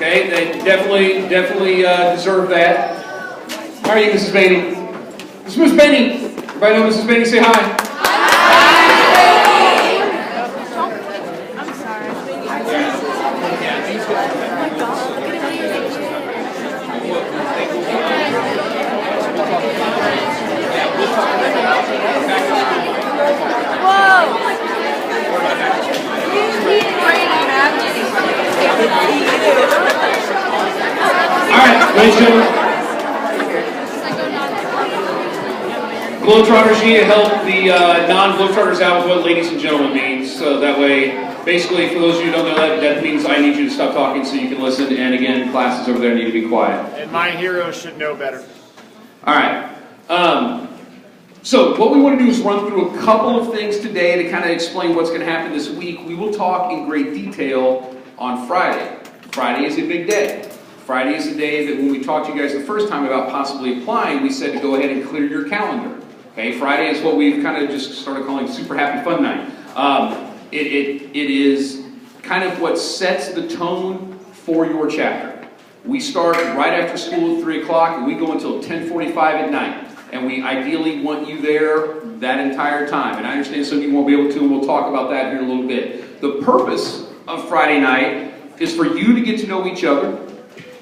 Okay, they definitely deserve that. How are you, Mrs. Bainey? This is Miss Bainey. Everybody know Mrs. Bainey? Say hi. I'm sorry. Whoa! Alright, ladies and gentlemen. Globetrotters, you need to help the non-Globetrotters out with what ladies and gentlemen means. So that way, basically, for those of you who don't know that, that means I need you to stop talking so you can listen. And again, classes over there need to be quiet. And my hero should know better. Alright. So what we want to do is run through a couple of things today to kind of explain what's going to happen this week. We will talk in great detail on Friday. Friday is a big day. Friday is the day that when we talked to you guys the first time about possibly applying, we said to go ahead and clear your calendar. Okay, Friday is what we've kind of just started calling Super Happy Fun Night. It is kind of what sets the tone for your chapter. We start right after school at 3 o'clock and we go until 10:45 at night. And we ideally want you there that entire time. And I understand some of you won't be able to, and we'll talk about that here in a little bit. The purpose of Friday night is for you to get to know each other,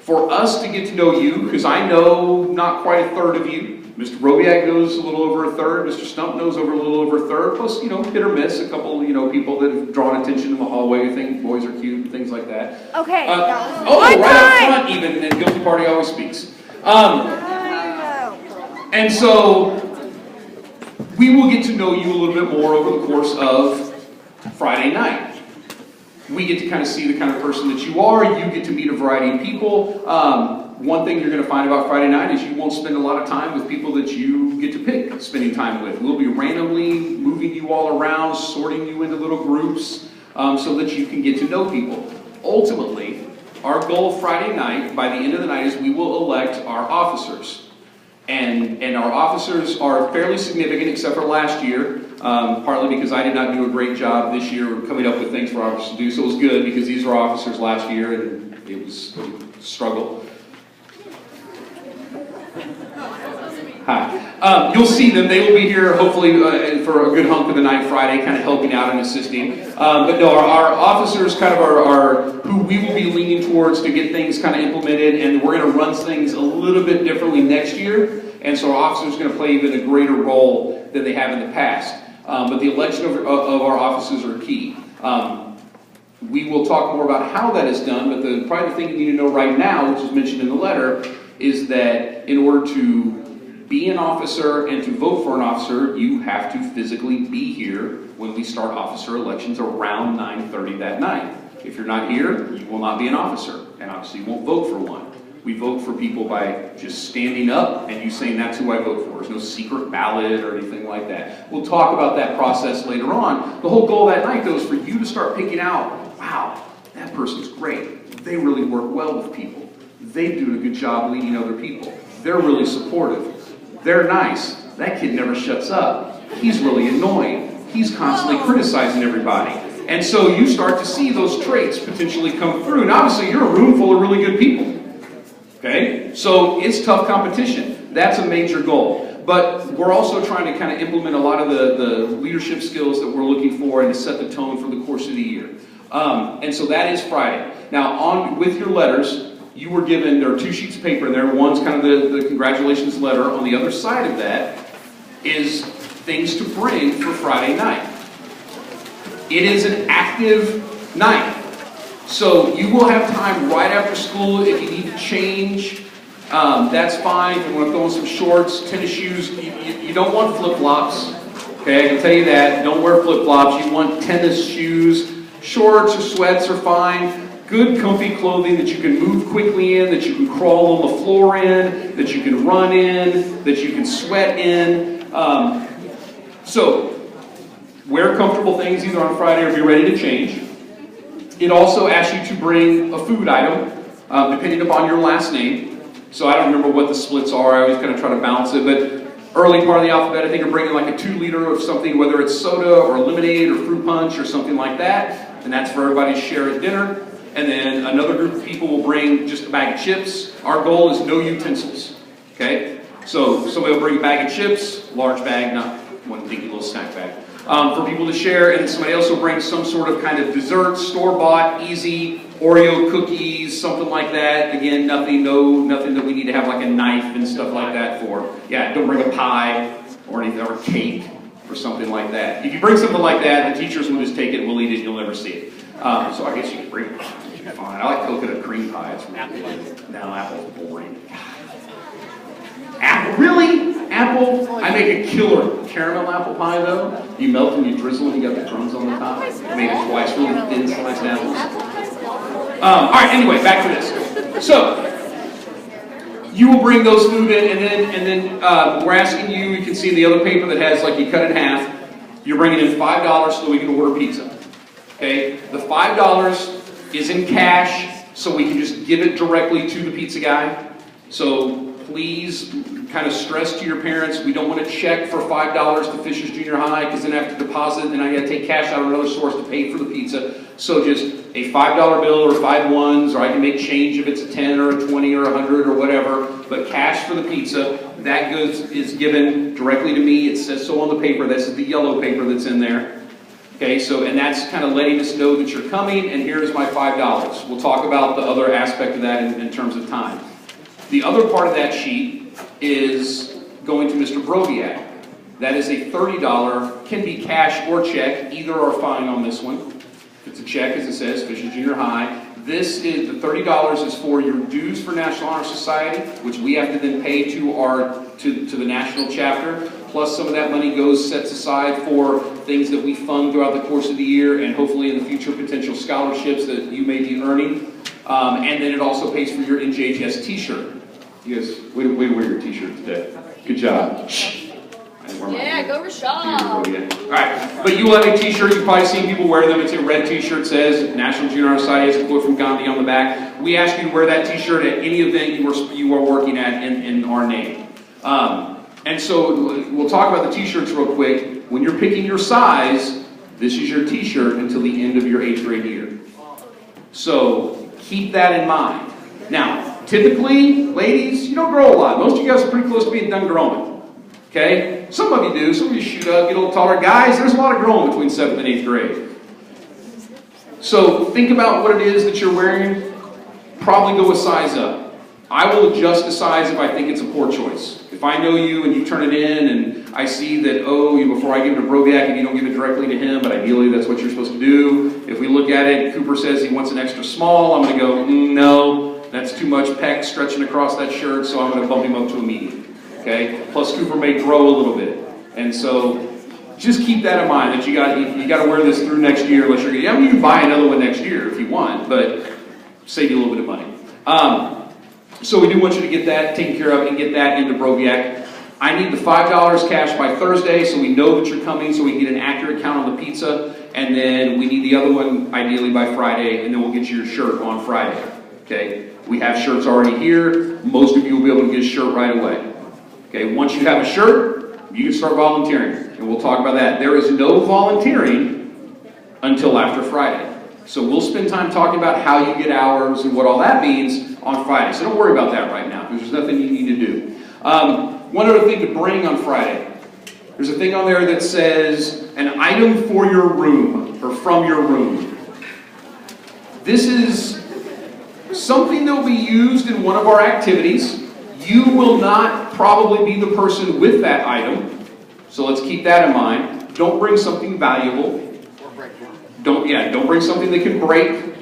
for us to get to know you, because I know not quite a third of you. Mr. Robiak knows a little over a third. Mr. Stump knows over a little over a third. Plus, hit or miss, a couple, people that have drawn attention in the hallway who think boys are cute and things like that. Okay. Right up front even, and Guilty Party always speaks. And so, we will get to know you a little bit more over the course of Friday night. We get to kind of see the kind of person that you are. You get to meet a variety of people. One thing you're going to find about Friday night is you won't spend a lot of time with people that you get to pick spending time with. We'll be randomly moving you all around, sorting you into little groups so that you can get to know people. Ultimately, our goal Friday night, by the end of the night, is we will elect our officers. And our officers are fairly significant, except for last year, partly because I did not do a great job this year coming up with things for officers to do. So it was good because these were officers last year, and it was a struggle. Hi. You'll see them. They will be here hopefully for a good hunk of the night Friday, kind of helping out and assisting. But no, our officers kind of are who we will be leaning towards to get things kind of implemented, and we're going to run things a little bit differently next year. And so our officers are going to play even a greater role than they have in the past. But the election of our officers are key. We will talk more about how that is done, but probably the thing you need to know right now, which is mentioned in the letter, is that in order to be an officer and to vote for an officer, you have to physically be here when we start officer elections around 9:30 that night. If you're not here, you will not be an officer, and obviously you won't vote for one. We vote for people by just standing up and you saying that's who I vote for. There's no secret ballot or anything like that. We'll talk about that process later on. The whole goal that night, though, is for you to start picking out, wow, that person's great. They really work well with people. They do a good job leading other people. They're really supportive. They're nice. That kid never shuts up. He's really annoying. He's constantly criticizing everybody. And so you start to see those traits potentially come through. And obviously you're a room full of really good people. Okay? So it's tough competition. That's a major goal. But we're also trying to kind of implement a lot of the leadership skills that we're looking for and to set the tone for the course of the year. And so that is Friday. Now, with your letters, you were given, there are 2 sheets of paper in there. One's kind of the congratulations letter. On the other side of that is things to bring for Friday night. It is an active night. So you will have time right after school if you need to change. That's fine. If you want to throw in some shorts, tennis shoes, you don't want flip-flops. Okay, I can tell you that. Don't wear flip-flops. You want tennis shoes. Shorts or sweats are fine. Good, comfy clothing that you can move quickly in, that you can crawl on the floor in, that you can run in, that you can sweat in. So, wear comfortable things either on Friday or be ready to change. It also asks you to bring a food item, depending upon your last name. So I don't remember what the splits are. I always kind of try to balance it. But early part of the alphabet, I think you're bringing like a 2-liter of something, whether it's soda or lemonade or fruit punch or something like that. And that's for everybody to share at dinner. And then another group of people will bring just a bag of chips. Our goal is no utensils. Okay? So somebody will bring a bag of chips, large bag, not one dinky little snack bag, for people to share. And somebody else will bring some sort of kind of dessert, store-bought, easy, Oreo cookies, something like that. Again, nothing that we need to have like a knife and stuff like that for. Yeah, don't bring a pie or anything, or cake or something like that. If you bring something like that, the teachers will just take it and we'll eat it and you'll never see it. So I guess you can bring it. Fine. I like coconut cream pie. It's really good. Now apple's boring. Apple? Really? Apple? I make a killer caramel apple pie though. You melt and you drizzle and you got the crumbs on the top. I made it twice, really thin sliced apples. Alright, anyway, back to this. So, you will bring those food in, and then we're asking you, you can see the other paper that has, like, you cut it in half. You're bringing in $5 so that we can order pizza. Okay? The $5 is in cash, so we can just give it directly to the pizza guy. So, please kind of stress to your parents, we don't want to check for $5 to Fishers Junior High, because then I have to deposit, and I got to take cash out of another source to pay for the pizza. So just a $5 bill or 5 ones, or I can make change if it's a 10 or a 20 or 100 or whatever, but cash for the pizza, that is given directly to me. It says so on the paper. That's the yellow paper that's in there. Okay, so, and that's kind of letting us know that you're coming, and here's my $5. We'll talk about the other aspect of that in terms of time. The other part of that sheet is going to Mr. Broviak. That is a $30, can be cash or check, either are fine on this one. If it's a check, as it says, Fishers Junior High. This is, the $30 is for your dues for National Honor Society, which we have to then pay to the national chapter. Plus some of that money sets aside for things that we fund throughout the course of the year, and hopefully in the future potential scholarships that you may be earning. And then it also pays for your Njhs t-shirt. You guys, way to wear your t-shirt today. Good job. Yeah, go Rashad. Alright, but you will have a t-shirt. You've probably seen people wear them. It's a red t-shirt, says National Junior Honor Society. Has a quote from Gandhi on the back. We ask you to wear that t-shirt at any event you are working at in our name. And so we'll talk about the t-shirts real quick. When you're picking your size, this is your t-shirt until the end of your 8th grade year. So keep that in mind. Now, typically, ladies, you don't grow a lot. Most of you guys are pretty close to being done growing. Okay? Some of you do. Some of you shoot up, get a little taller. Guys, there's a lot of growing between 7th and 8th grade. So think about what it is that you're wearing. Probably go a size up. I will adjust the size if I think it's a poor choice. If I know you and you turn it in and I see that, before I give it to Broviak and you don't give it directly to him, but ideally that's what you're supposed to do. If we look at it, Cooper says he wants an extra small, I'm going to go, no, that's too much pec stretching across that shirt, so I'm going to bump him up to a medium. Okay? Plus Cooper may grow a little bit. And so just keep that in mind, that you got to wear this through next year unless you're going to, I mean, you can buy another one next year if you want, but save you a little bit of money. So we do want you to get that taken care of and get that into Broviak. I need the $5 cash by Thursday so we know that you're coming, so we can get an accurate count on the pizza, and then we need the other one ideally by Friday, and then we'll get you your shirt on Friday. Okay? We have shirts already here. Most of you will be able to get a shirt right away. Okay? Once you have a shirt, you can start volunteering, and we'll talk about that. There is no volunteering until after Friday. So we'll spend time talking about how you get hours and what all that means on Friday. So don't worry about that right now, because there's nothing you need to do. One other thing to bring on Friday. There's a thing on there that says, an item for your room, or from your room. This is something that will be used in one of our activities. You will not probably be the person with that item. So let's keep that in mind. Don't bring something valuable. Don't bring something that can break.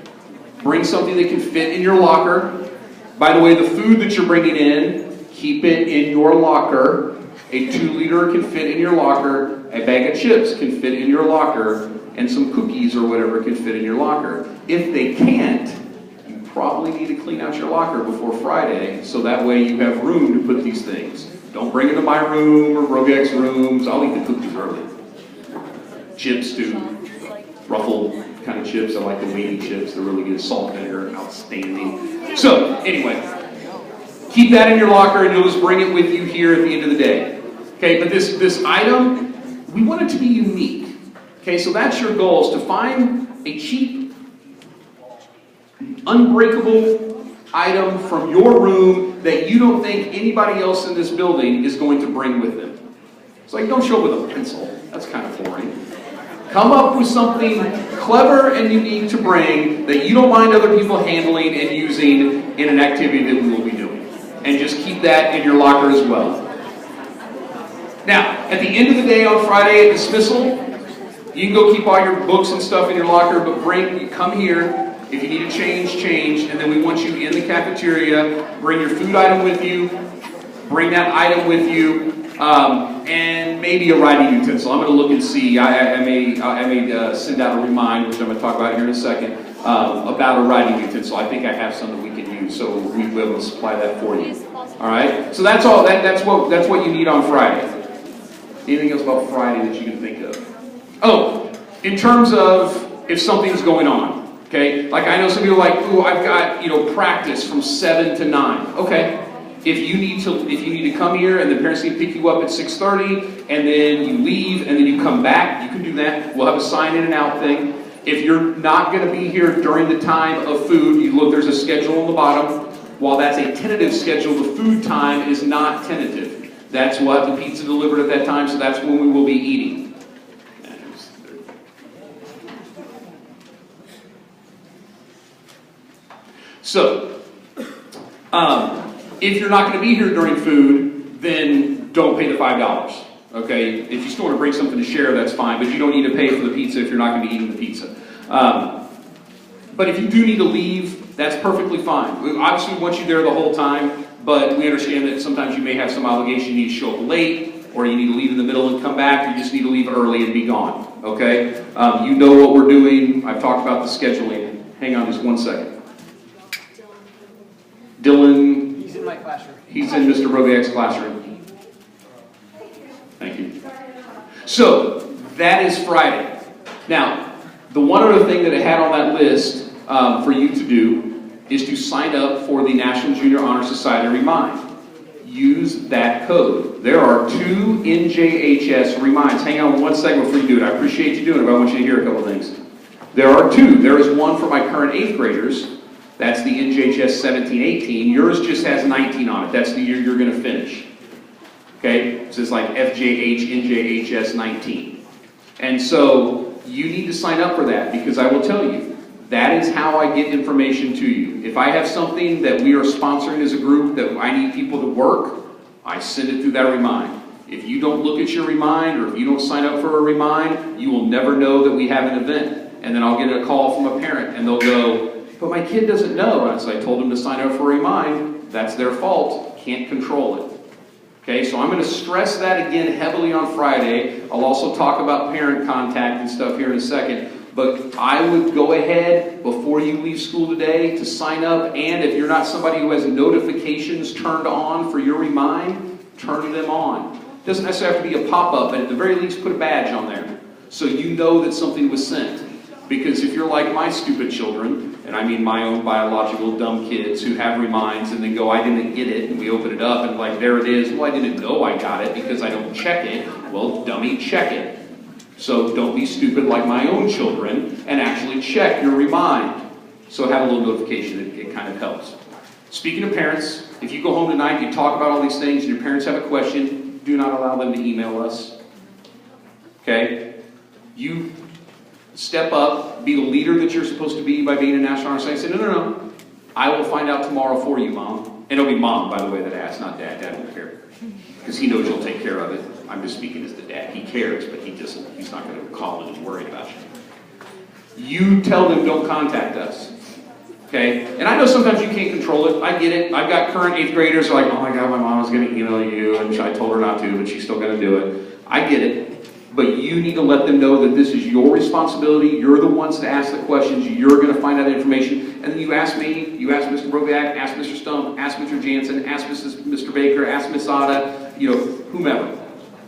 Bring something that can fit in your locker. By the way, the food that you're bringing in, keep it in your locker. A 2-liter can fit in your locker. A bag of chips can fit in your locker. And some cookies or whatever can fit in your locker. If they can't, you probably need to clean out your locker before Friday, so that way you have room to put these things. Don't bring it to my room or Broviak's rooms. I'll eat the cookies early. Chips too. Ruffle kind of chips. I like the weighty chips. They're really good. Salt and vinegar, outstanding. So, anyway, keep that in your locker and you'll just bring it with you here at the end of the day. Okay, but this item, we want it to be unique. Okay, so that's your goal, is to find a cheap unbreakable item from your room that you don't think anybody else in this building is going to bring with them. It's like, don't show up with a pencil. That's kind of boring. Come up with something clever and unique to bring that you don't mind other people handling and using in an activity that we will be doing. And just keep that in your locker as well. Now, at the end of the day on Friday at dismissal, you can go keep all your books and stuff in your locker, but come here. If you need to change, and then we want you in the cafeteria. Bring your food item with you. Bring that item with you. And maybe a writing utensil. I'm going to look and see. I may send out a remind, which I'm going to talk about here in a second, about a writing utensil. I think I have some that we can use, so we'll be able to supply that for you. All right. So that's all. That's what you need on Friday. Anything else about Friday that you can think of? Oh, in terms of if something's going on. Okay. Like I know some people are like, oh, I've got practice from 7 to 9. Okay. If you need to come here and the parents need to pick you up at 6:30 and then you leave and then you come back, you can do that. We'll have a sign in and out thing. If you're not going to be here during the time of food, you look, there's a schedule on the bottom. While that's a tentative schedule, the food time is not tentative. That's what the pizza delivered at that time, so that's when we will be eating. So, if you're not going to be here during food, then don't pay the $5. Okay? If you still want to bring something to share, that's fine, but you don't need to pay for the pizza if you're not going to be eating the pizza. But if you do need to leave, that's perfectly fine. We obviously want you there the whole time, but we understand that sometimes you may have some obligation. You need to show up late, or you need to leave in the middle and come back, or you just need to leave early and be gone. Okay? You know what we're doing. I've talked about the scheduling. Hang on just one second. Dylan. He's in my classroom. He's in Mr. Robiak's classroom. Thank you. So, that is Friday. Now, the one other thing that I had on that list for you to do is to sign up for the National Junior Honor Society Remind. Use that code. There are 2 NJHS reminds. Hang on one second before you do it. I appreciate you doing it, but I want you to hear a couple things. There are 2. There is one for my current 8th graders. That's the NJHS 17-18. Yours just has 19 on it. That's the year you're going to finish. Okay? So it's like FJH, NJHS 19. And so you need to sign up for that because I will tell you, that is how I get information to you. If I have something that we are sponsoring as a group that I need people to work, I send it through that remind. If you don't look at your remind or if you don't sign up for a remind, you will never know that we have an event. And then I'll get a call from a parent and they'll go, but my kid doesn't know. And so I told them to sign up for a remind. That's their fault. Can't control it. Okay, so I'm going to stress that again heavily on Friday. I'll also talk about parent contact and stuff here in a second. But I would go ahead before you leave school today to sign up. And if you're not somebody who has notifications turned on for your remind, turn them on. It doesn't necessarily have to be a pop-up, but at the very least put a badge on there so you know that something was sent. Because if you're like my stupid children, and I mean my own biological dumb kids who have reminds and then go, I didn't get it, and we open it up and like, there it is. Well, I didn't know I got it because I don't check it. Well, dummy, check it. So don't be stupid like my own children and actually check your remind. So have a little notification, it kind of helps. Speaking of parents, if you go home tonight, you talk about all these things, and your parents have a question, do not allow them to email us. Okay? You step up, be the leader that you're supposed to be by being a National Honor Society. Say, no. I will find out tomorrow for you, Mom. And it'll be Mom, by the way, that asks, not Dad. Dad won't care. Because he knows you'll take care of it. I'm just speaking as the dad. He cares, but he's not going to call and worry about you. You tell them don't contact us. Okay? And I know sometimes you can't control it. I get it. I've got current 8th graders who are like, oh my God, my mom was going to email you, and I told her not to, but she's still going to do it. I get it. But you need to let them know that this is your responsibility. You're the ones to ask the questions. You're going to find out information. And then you ask me, you ask Mr. Brobiak, ask Mr. Stump, ask Mr. Jansen, ask Mr. Baker, ask Miss Ada, whomever.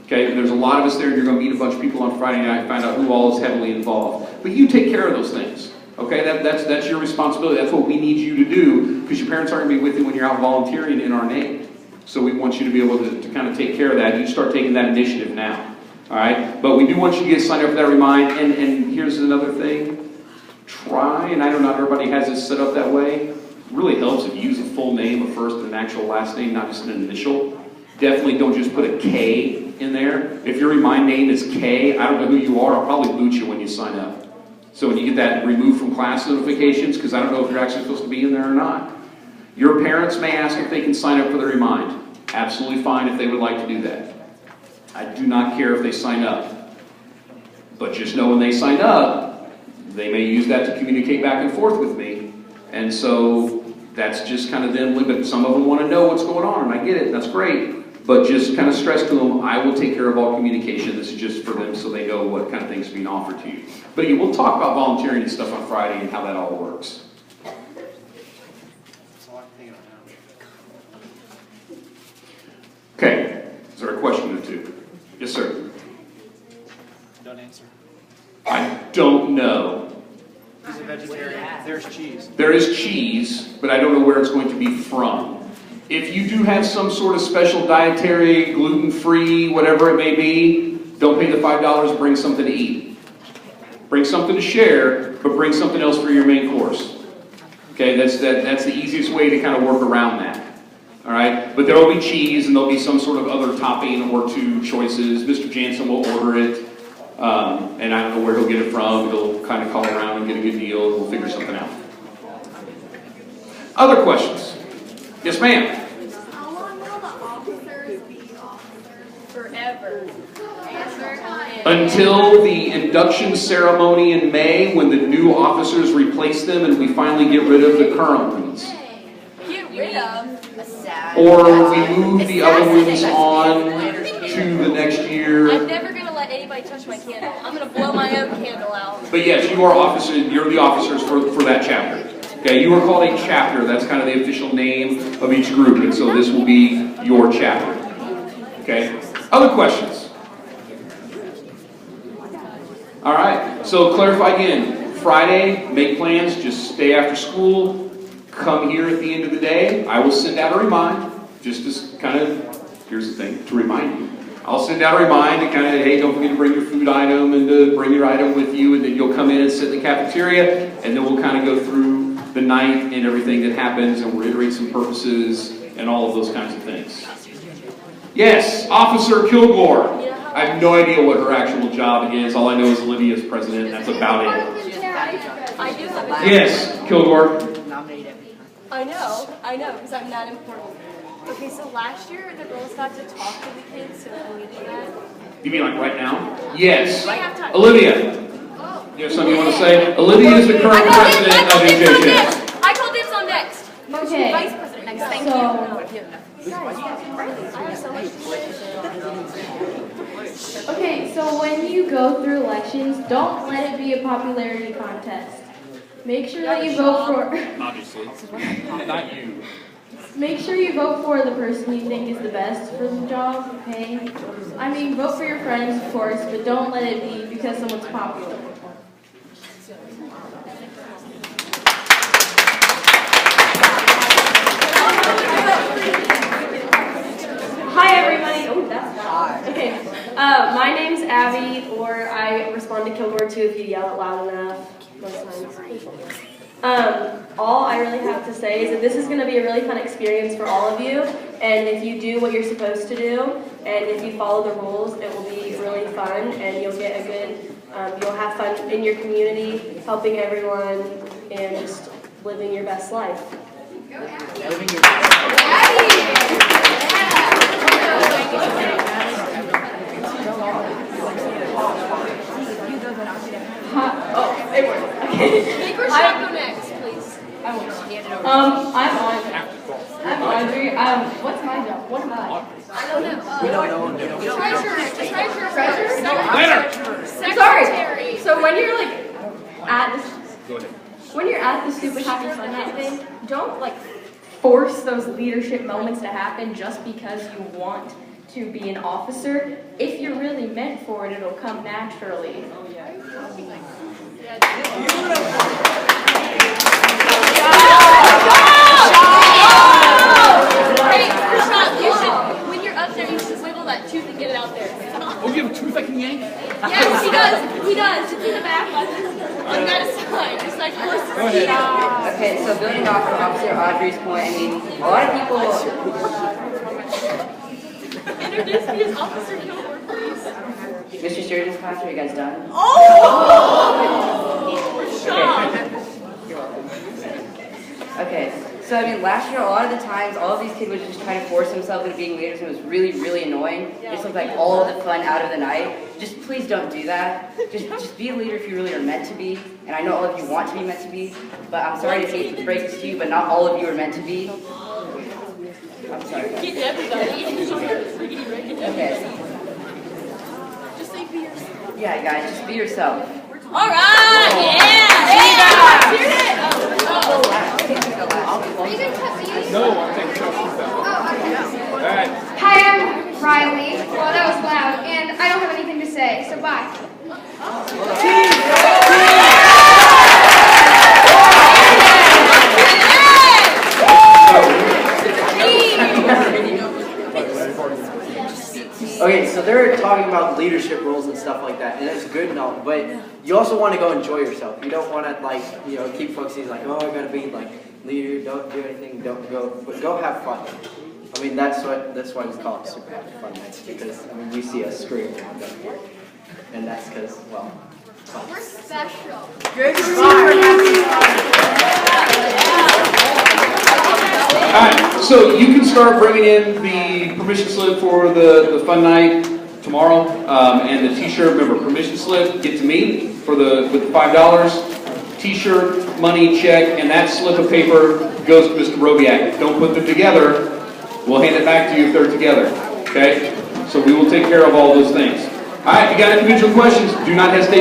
Okay, and there's a lot of us there. You're going to meet a bunch of people on Friday night and find out who all is heavily involved. But you take care of those things. Okay, that's your responsibility. That's what we need you to do because your parents aren't going to be with you when you're out volunteering in our name. So we want you to be able to kind of take care of that. You start taking that initiative now. All right, but we do want you to get signed up for that remind. And here's another thing. try, and I know not everybody has this set up that way. It really helps if you use a full name, a first and an actual last name, not just an initial. Definitely don't just put a K in there. If your Remind name is K, I don't know who you are, I'll probably boot you when you sign up. So when you get that removed from class notifications, because I don't know if you're actually supposed to be in there or not. Your parents may ask if they can sign up for the Remind. Absolutely fine if they would like to do that. I do not care if they sign up. But just know when they sign up, they may use that to communicate back and forth with me. And so that's just kind of them. But some of them want to know what's going on, and I get it, that's great. But just kind of stress to them, I will take care of all communication. This is just for them so they know what kind of things are being offered to you. But again, we'll talk about volunteering and stuff on Friday and how that all works. Okay, is there a question or two? Yes, sir. Don't answer. I don't know. He's a vegetarian. There's cheese. There is cheese, but I don't know where it's going to be from. If you do have some sort of special dietary, gluten-free, whatever it may be, don't pay the $5, bring something to eat. Bring something to share, but bring something else for your main course. Okay, that's the easiest way to kind of work around that. All right, but there will be cheese and there'll be some sort of other topping or two choices. Mr. Jansen will order it, and I don't know where he'll get it from. He'll kind of call around and get a good deal. We'll figure something out. Other questions? Yes, ma'am. How long will the officers be officers? Forever. Until the induction ceremony in May, when the new officers replace them and we finally get rid of the current ones. Get rid of? Or we move the other ones on to the next year. I'm never going to let anybody touch my candle. I'm going to blow my own candle out. But yes, you are officers. You're the officers for that chapter. Okay, you are called a chapter. That's kind of the official name of each group, and so this will be your chapter. Okay. Other questions? All right. So clarify again. Friday, make plans. Just stay after school. Come here at the end of the day. I will send out a remind, just to kind of, here's the thing, to remind you. I'll send out a remind to kind of, hey, don't forget to bring your food item and to bring your item with you, and then you'll come in and sit in the cafeteria, and then we'll kind of go through the night and everything that happens, and we'll reiterate some purposes and all of those kinds of things. Yes, Officer Kilgore. I have no idea what her actual job is. All I know is Olivia's president. That's about it. I do have a Yes, Kilgore. I know, because I'm that important. Okay, so last year the girls got to talk to the kids, so can we do that? You mean like right now? Yes. We have time. Olivia. You have something you want to say? Olivia is the current president of Njhs. I called dibs on next. Okay. Vice president next. Thank you. I have so much to Okay, so when you go through elections, don't let it be a popularity contest. Make sure that you vote for... Obviously. Not you. Make sure you vote for the person you think is the best for the job, okay? I mean, vote for your friends, of course, but don't let it be because someone's popular. Hi, everybody. Oh, that's loud. Okay. My name's Abby, or I respond to Kilgore too if you yell it loud enough. Most times. All I really have to say is that this is going to be a really fun experience for all of you, and if you do what you're supposed to do, and if you follow the rules, it will be really fun, and you'll get a good, you'll have fun in your community, helping everyone, and just living your best life. Living your best It worked. Okay. Make Rashad go next, please. I'm Audrey. What's my job? What am I? I don't know. We don't know. Treasurer. Sorry. So when you're like at the stupid happy fun night thing, don't like force those leadership moments to happen just because you want to be an officer. If you're really meant for it, it'll come naturally. Oh yeah. Hey, Rashad, you should, when you're up there, you should wiggle that tooth and get it out there. Oh, you have a tooth I can yank? Yes, he does. He does. It's in the back. On that side. Just like Officer Audrey's point, I mean, a lot of people. Introduce me as Officer Kilgore, please. Mr. Sturgeon's class, are you guys done? Oh! Okay, so I mean, last year, a lot of the times, all of these kids would just try to force themselves into being leaders, and it was really, really annoying. It just looked like all of the fun out of the night. Just please don't do that. Just be a leader if you really are meant to be. And I know all of you want to be meant to be, but I'm sorry to hate to break this to you, but not all of you are meant to be. I'm sorry. Get everybody. Okay. Just say be yourself. Yeah, guys, just be yourself. All right. Yeah. Let's hear it. No, I'm taking questions down. All right. Hi, I'm Riley. Well, that was loud, and I don't have anything to say, so bye. Okay, so they're talking about leadership roles and stuff like that, and that's good and all, but you also want to go enjoy yourself. You don't want to, like, you know, keep focusing like, oh, I gotta be like leader, don't do anything, don't go, but go have fun. I mean, that's why we call it Super Happy Fun Nights, because I mean, you see us scream around them here, and that's because, well, fun. We're special. Alright, so you can start bringing in the permission slip for the fun night tomorrow, and the t-shirt, remember, permission slip, get to me with the $5, t-shirt, money, check, and that slip of paper goes to Mr. Robiak. Don't put them together, we'll hand it back to you if they're together, okay? So we will take care of all those things. Alright, if you got individual questions, do not hesitate.